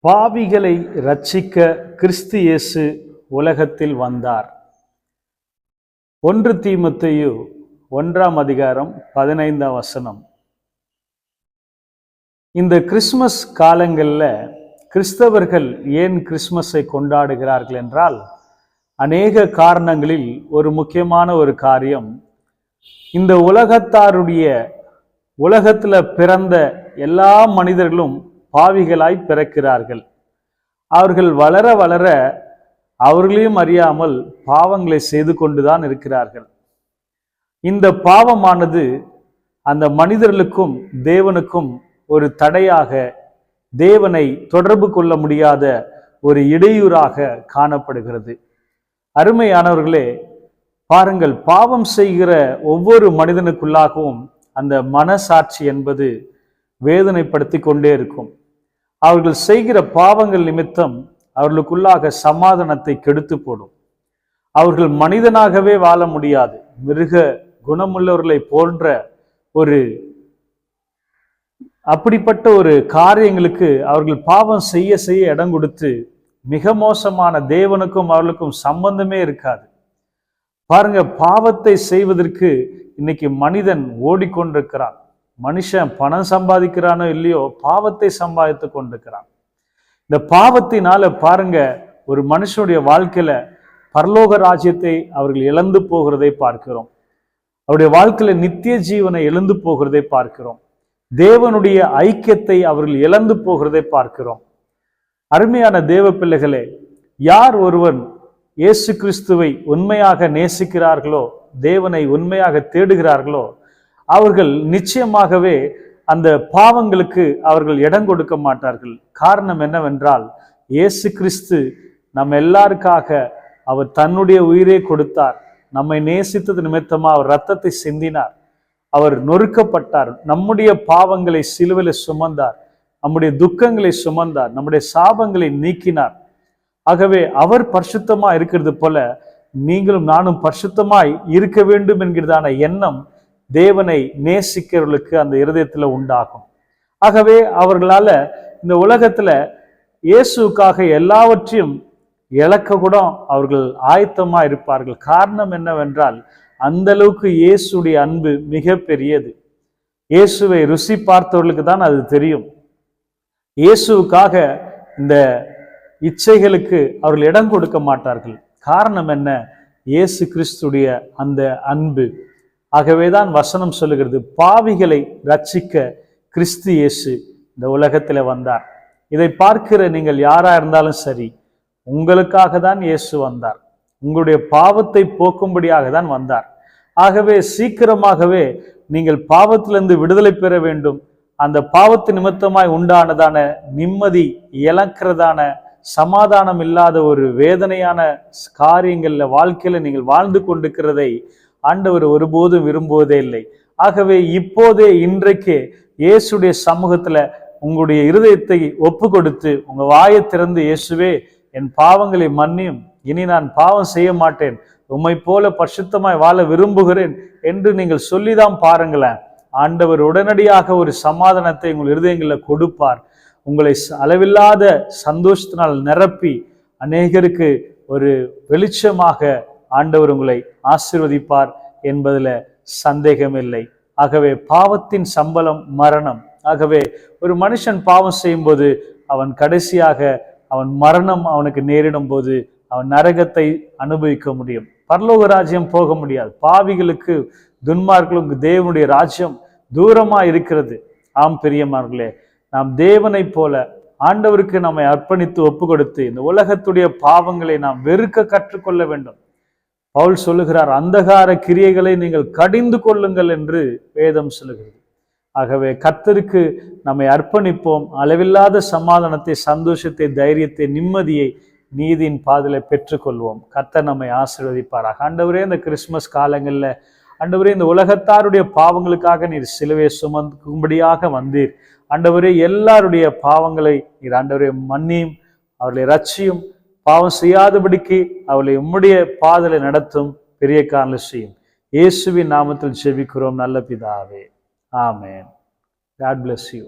பாவிகளை இரட்சிக்க கிறிஸ்து இயேசு உலகத்தில் வந்தார். 1 தீமோத்தேயு 1:15. இந்த கிறிஸ்மஸ் காலங்களில் கிறிஸ்தவர்கள் ஏன் கிறிஸ்மஸை கொண்டாடுகிறார்கள் என்றால், அநேக காரணங்களில் ஒரு முக்கியமான ஒரு காரியம், இந்த உலகத்தில் பிறந்த எல்லா மனிதர்களும் பாவிகளாய் பிறக்கிறார்கள். அவர்கள் வளர வளர அவர்களையும் அறியாமல் பாவங்களை செய்து கொண்டுதான் இருக்கிறார்கள். இந்த பாவமானது அந்த மனிதர்களுக்கும் தேவனுக்கும் ஒரு தடையாக, தேவனை தொடர்பு கொள்ள முடியாத ஒரு இடையூறாக காணப்படுகிறது. அருமையானவர்களே, பாருங்கள், பாவம் செய்கிற ஒவ்வொரு மனிதனுக்குள்ளாகவும் அந்த மனசாட்சி என்பது வேதனைப்படுத்தி கொண்டே இருக்கும். அவர்கள் செய்கிற பாவங்கள் நிமித்தம் அவர்களுக்குள்ளாக சமாதானத்தை கெடுத்து போடும். அவர்கள் மனிதனாகவே வாழ முடியாது. மிருக குணமுள்ளவர்களை போன்ற அப்படிப்பட்ட ஒரு காரியங்களுக்கு அவர்கள் பாவம் செய்ய செய்ய இடம் கொடுத்து, மிக மோசமான, தேவனுக்கும் அவர்களுக்கும் சம்பந்தமே இருக்காது. பாருங்க, பாவத்தை செய்வதற்கு இன்னைக்கு மனிதன் ஓடிக்கொண்டிருக்கிறான். மனுஷன் பணம் சம்பாதிக்கிறானோ இல்லையோ, பாவத்தை சம்பாதித்து கொண்டிருக்கிறான். இந்த பாவத்தினால பாருங்க, ஒரு மனுஷனுடைய வாழ்க்கையில பரலோக ராஜ்யத்தை அவர்கள் இழந்து போகிறதை பார்க்கிறோம். அவருடைய வாழ்க்கையில நித்திய ஜீவனை இழந்து போகிறதை பார்க்கிறோம். தேவனுடைய ஐக்கியத்தை அவர்கள் இழந்து போகிறதை பார்க்கிறோம். அருமையான தேவ பிள்ளைகளே, யார் ஒருவன் இயேசு கிறிஸ்துவை உண்மையாக நேசிக்கிறார்களோ, தேவனை உண்மையாக தேடுகிறார்களோ, அவர்கள் நிச்சயமாகவே அந்த பாவங்களுக்கு அவர்கள் இடம் கொடுக்க மாட்டார்கள். காரணம் என்னவென்றால், இயேசு கிறிஸ்து நம்ம எல்லாருக்காக அவர் தன்னுடைய உயிரை கொடுத்தார். நம்மை நேசித்தது நிமித்தமா அவர் இரத்தத்தை சிந்தினார். அவர் நொறுக்கப்பட்டார். நம்முடைய பாவங்களை சிலுவையில் சுமந்தார். நம்முடைய துக்கங்களை சுமந்தார். நம்முடைய சாபங்களை நீக்கினார். ஆகவே அவர் பரிசுத்தமா இருக்கிறது போல நீங்களும் நானும் பரிசுத்தமாய் இருக்க வேண்டும் என்கிறதான எண்ணம் தேவனை நேசிக்கிறவர்களுக்கு அந்த இருதயத்துல உண்டாகும். ஆகவே அவர்களால இந்த உலகத்துல இயேசுக்காக எல்லாவற்றையும் இழக்க கூட அவர்கள் ஆயத்தமா இருப்பார்கள். காரணம் என்னவென்றால், அந்த அளவுக்கு இயேசுடைய அன்பு மிக பெரியது. இயேசுவை ருசி பார்த்தவர்களுக்கு தான் அது தெரியும். இயேசுக்காக இந்த இச்சைகளுக்கு அவர்கள் இடம் கொடுக்க மாட்டார்கள். காரணம் என்ன? இயேசு கிறிஸ்துடைய அந்த அன்பு. ஆகவேதான் வசனம் சொல்லுகிறது, பாவிகளை ரட்சிக்க கிறிஸ்து இயேசு இந்த உலகத்தில் வந்தார். இதை பார்க்கிற நீங்கள் யாரா இருந்தாலும் சரி, உங்களுக்காக தான் இயேசு வந்தார். உங்களுடைய பாவத்தை போக்கும்படியாக தான் வந்தார். ஆகவே சீக்கிரமாகவே நீங்கள் பாவத்திலிருந்து விடுதலை பெற வேண்டும். அந்த பாவத்து நிமித்தமாய் உண்டானதான நிம்மதி இழக்கிறதான, சமாதானம் இல்லாத ஒரு வேதனையான காரியங்கள்ல வாழ்க்கையில நீங்கள் வாழ்ந்து கொண்டிருக்கிறதை ஆண்டவர் ஒருபோதும் விரும்புவதே இல்லை. ஆகவே இப்போதே, இன்றைக்கு இயேசுடைய சமூகத்துல உங்களுடைய இருதயத்தை ஒப்பு கொடுத்து உங்க வாயை திறந்து, இயேசுவே, என் பாவங்களை மன்னியும், இனி நான் பாவம் செய்ய மாட்டேன், உம்மை போல பரிசுத்தமாய் வாழ விரும்புகிறேன் என்று நீங்கள் சொல்லிதான் பாருங்களேன். ஆண்டவர் உடனடியாக ஒரு சமாதானத்தை உங்கள் இருதயங்களில் கொடுப்பார். உங்களை அளவில்லாத சந்தோஷத்தினால் நிரப்பி அநேகருக்கு ஒரு வெளிச்சமாக ஆண்டவர் உங்களை ஆசீர்வதிப்பார் என்பதில் சந்தேகமில்லை. ஆகவே பாவத்தின் சம்பளம் மரணம். ஆகவே ஒரு மனுஷன் பாவம் செய்யும் போது அவன் கடைசியாக அவன் மரணம் அவனுக்கு நேரிடும் போது அவன் நரகத்தை அனுபவிக்க முடியும். பரலோக ராஜ்யம் போக முடியாது. பாவிகளுக்கு, துன்மார்களுக்கு தேவனுடைய ராஜ்யம் தூரமா இருக்கிறது. ஆம் பிரியமானவர்களே, நாம் தேவனை போல ஆண்டவருக்கு நம்மை அர்ப்பணித்து ஒப்பு கொடுத்து இந்த உலகத்துடைய பாவங்களை நாம் வெறுக்க கற்றுக்கொள்ள வேண்டும். பவுல் சொல்லுகிறார், அந்தகார கிரியைகளை நீங்கள் கடிந்து கொள்ளுங்கள் என்று வேதம் சொல்லுகிறது. ஆகவே கர்த்தருக்கு நம்மை அர்ப்பணிப்போம். அளவில்லாத சமாதானத்தை, சந்தோஷத்தை, தைரியத்தை, நிம்மதியை நீதியின் பாதையில பெற்றுக்கொள்வோம். கர்த்தர் நம்மை ஆசீர்வதிப்பாராக. ஆண்டவரே, இந்த கிறிஸ்துமஸ் காலங்களில் ஆண்டவரே, இந்த உலகத்தாருடைய பாவங்களுக்காக நீர் சிலுவையை சுமக்கும்படியாக வந்தீர். ஆண்டவரே, எல்லாருடைய பாவங்களை நீர் ஆண்டவரே மன்னியும், அவர்களை ரட்சியும், பாவம் செய்யாதபடிக்கு அவளை உம்முடைய பாதையில நடத்தும், பெரிய காரணம் செய்யும். இயேசுவின் நாமத்தில் ஜெபிக்கிறோம் நல்ல பிதாவே. ஆமென். God bless you.